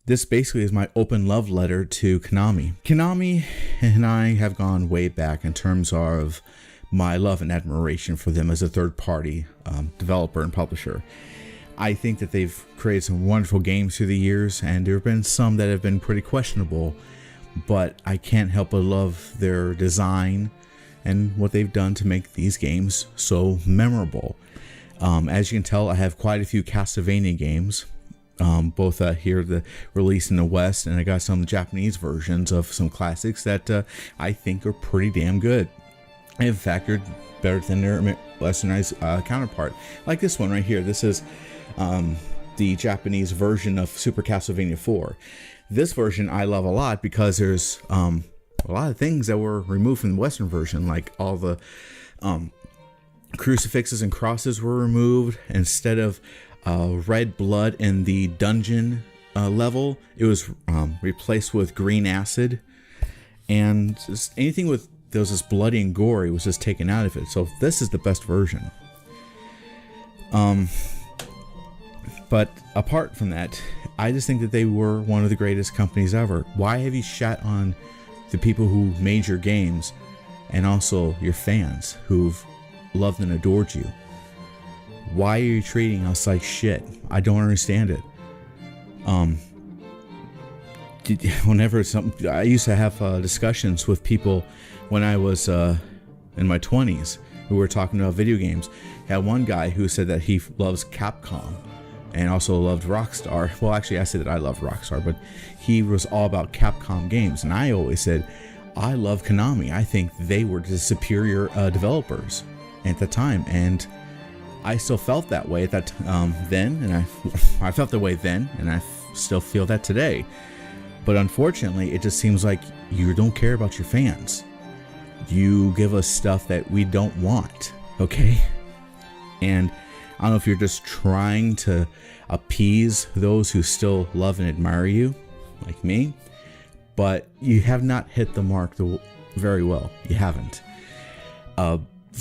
This basically is my open love letter to Konami. Konami and I have gone way back in terms of my love and admiration for them as a third-party developer and publisher. I think that they've created some wonderful games through the years, and there have been some that have been pretty questionable, but I can't help but love their design and what they've done to make these games so memorable. As you can tell, I have quite a few Castlevania games. Both here released in the West, and I got some Japanese versions of some classics that I think are pretty damn good. In fact, they're better than their westernized counterpart. Like this one right here. This is the Japanese version of Super Castlevania 4. This version I love a lot because there's a lot of things that were removed from the Western version, like all the crucifixes and crosses were removed. Instead of red blood in the dungeon level, it was replaced with green acid, and just anything with that was just bloody and gory was just taken out of it. So this is the best version. But apart from that, I just think that they were one of the greatest companies ever. Why have you shat on the people who made your games, and also your fans who've loved and adored you? Why are you treating us like shit? I don't understand it. Whenever I used to have discussions with people when I was in my 20s who were talking about video games. I had one guy who said that he loves Capcom and also loved Rockstar. Well, actually, I said that I love Rockstar, but he was all about Capcom games, and I always said I love Konami. I think they were the superior developers at the time, and I still felt that way at that then, and I felt that way then, and I still feel that today. But unfortunately, it just seems like you don't care about your fans. You give us stuff that we don't want, okay? And I don't know if you're just trying to appease those who still love and admire you, like me, but you have not hit the mark very well. You haven't.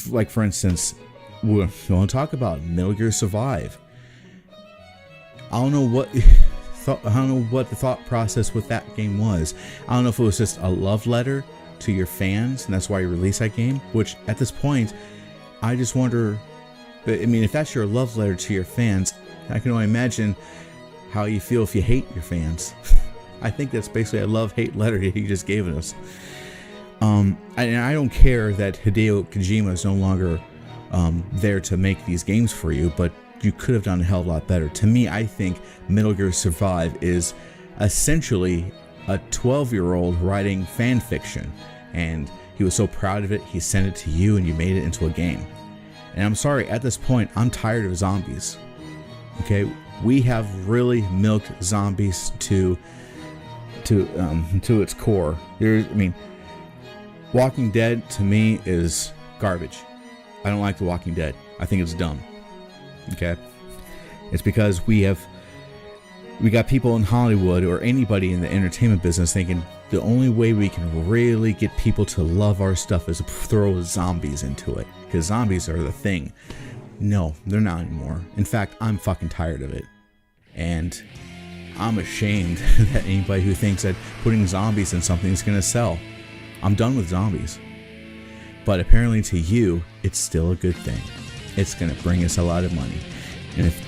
Like, for instance, we want to talk about Metal Gear Survive. I don't know what the thought process with that game was. I don't know if it was just a love letter to your fans, and that's why you released that game. Which, at this point, I just wonder. I mean, if that's your love letter to your fans, I can only imagine how you feel if you hate your fans. I think that's basically a love-hate letter that you just gave us. And I don't care that Hideo Kojima is no longer there to make these games for you, but you could have done a hell of a lot better. To me, I think Metal Gear Survive is essentially a 12-year-old writing fan fiction, and he was so proud of it, he sent it to you, and you made it into a game. And I'm sorry, at this point, I'm tired of zombies. Okay, we have really milked zombies to its core. Walking Dead to me is garbage. I don't like The Walking Dead. I think it's dumb. Okay, it's because we got people in Hollywood or anybody in the entertainment business thinking the only way we can really get people to love our stuff is to throw zombies into it, because zombies are the thing. No, they're not anymore. In fact, I'm fucking tired of it, and I'm ashamed that anybody who thinks that putting zombies in something is gonna sell. I'm done with zombies. But apparently to you, it's still a good thing. It's gonna bring us a lot of money. And if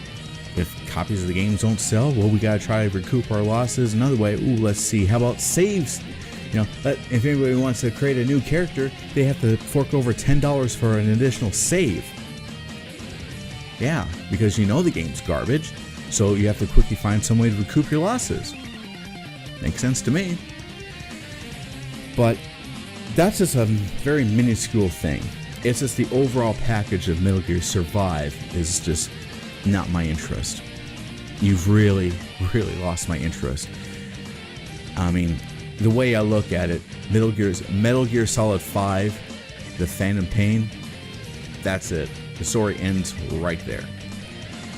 copies of the games don't sell, well, we gotta try to recoup our losses another way. Ooh, let's see. How about saves? You know, if anybody wants to create a new character, they have to fork over $10 for an additional save. Yeah, because you know the game's garbage, so you have to quickly find some way to recoup your losses. Makes sense to me. But that's just a very minuscule thing. It's just the overall package of Metal Gear Survive is just not my interest. You've really, really lost my interest. I mean, the way I look at it, Metal Gear Solid 5, The Phantom Pain, that's it. The story ends right there.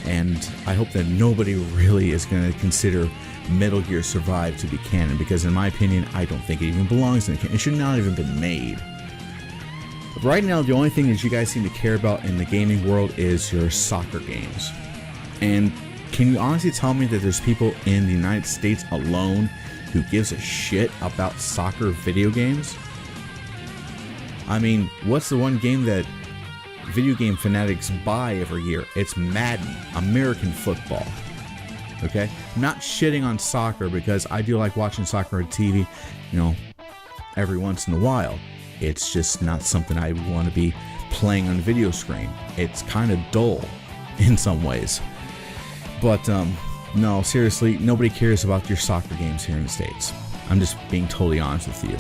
And I hope that nobody really is going to consider Metal Gear Survive to be canon, because in my opinion, I don't think it even belongs in canon. It should not have even been made. But right now, the only thing that you guys seem to care about in the gaming world is your soccer games. And Can you honestly tell me that there's people in the United States alone who gives a shit about soccer video games? I mean, what's the one game that video game fanatics buy every year? It's Madden, American football. Okay? I'm not shitting on soccer because I do like watching soccer on TV, you know, every once in a while. It's just not something I want to be playing on a video screen. It's kind of dull in some ways. But no, seriously, nobody cares about your soccer games here in the States. I'm just being totally honest with you.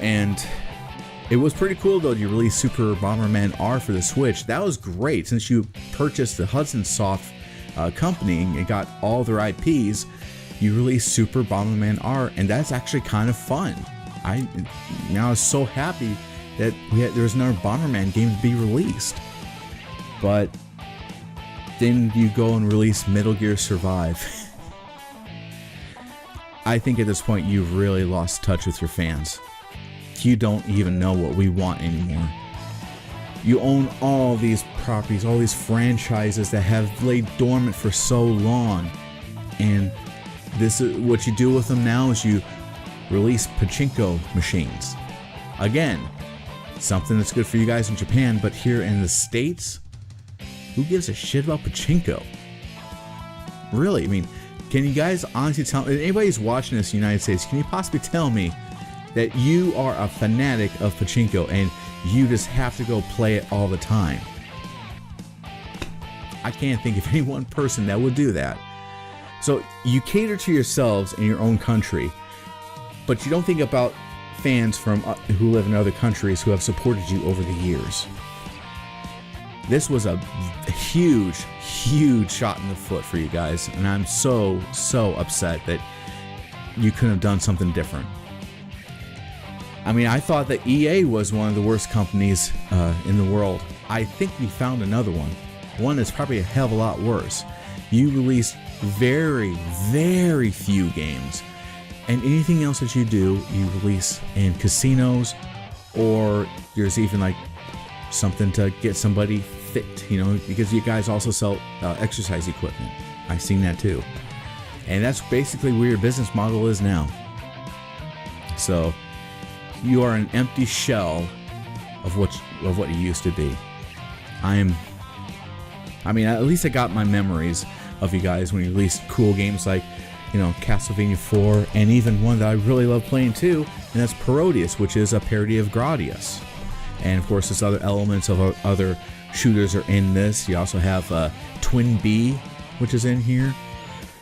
And it was pretty cool though you released Super Bomberman R for the Switch. That was great since you purchased the Hudson Soft company and got all their IPs. You released Super Bomberman R, and that's actually kind of fun. I was so happy that there was another Bomberman game to be released. But then you go and release Metal Gear Survive. I think at this point you've really lost touch with your fans. You don't even know what we want anymore. You own all these properties, all these franchises that have laid dormant for so long, and this is what you do with them now is you release pachinko machines. Again, something that's good for you guys in Japan, but here in the States, who gives a shit about pachinko? Really, I mean, can you guys honestly tell me, anybody who's watching this in the United States, can you possibly tell me that you are a fanatic of pachinko and you just have to go play it all the time? I can't think of any one person that would do that. So you cater to yourselves in your own country, but you don't think about fans from who live in other countries who have supported you over the years. This was a huge, huge shot in the foot for you guys, and I'm so upset that you couldn't have done something different. I mean, I thought that EA was one of the worst companies in the world. I think we found another one that's probably a hell of a lot worse. You released very, very few games, and anything else that you do, you release in casinos, or there's even like something to get somebody fit, you know, because you guys also sell exercise equipment. I've seen that too, and that's basically where your business model is now. So you are an empty shell of what you used to be. I mean, at least I got my memories of you guys when you released cool games like, you know, Castlevania 4, and even one that I really love playing too, and that's Parodius, which is a parody of Gradius. And of course, there's other elements of other shooters are in this. You also have Twin B, which is in here.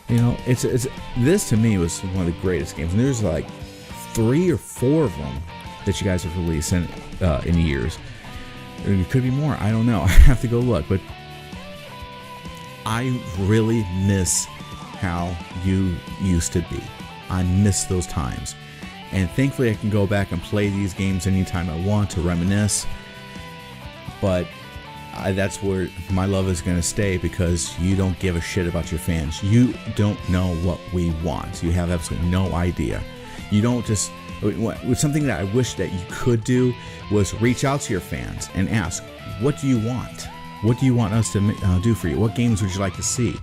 You know, it's this to me was one of the greatest games, and there's like 3 or 4 of them that you guys have released in years. It could be more. I don't know. I have to go look, but I really miss how you used to be. I miss those times, and thankfully I can go back and play these games anytime I want to reminisce. But that's where my love is going to stay, because you don't give a shit about your fans. You don't know what we want. You have absolutely no idea. You don't just... Something that I wish that you could do was reach out to your fans and ask, what do you want? What do you want us to do for you? What games would you like to see?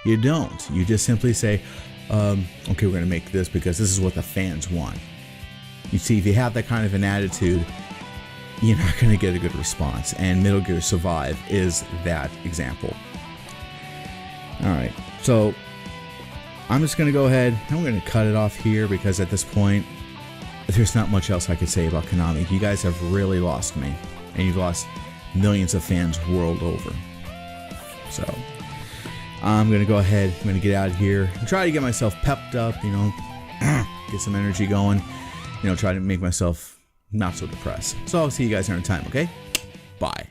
You don't. You just simply say, okay, we're going to make this because this is what the fans want. You see, if you have that kind of an attitude, you're not going to get a good response. And Metal Gear Survive is that example. Alright, so I'm just going to go ahead. I'm going to cut it off here because at this point, there's not much else I could say about Konami. You guys have really lost me. And you've lost millions of fans world over. So I'm going to go ahead. I'm going to get out of here and try to get myself pepped up, you know, get some energy going, you know, try to make myself not so depressed. So I'll see you guys another time, okay? Bye.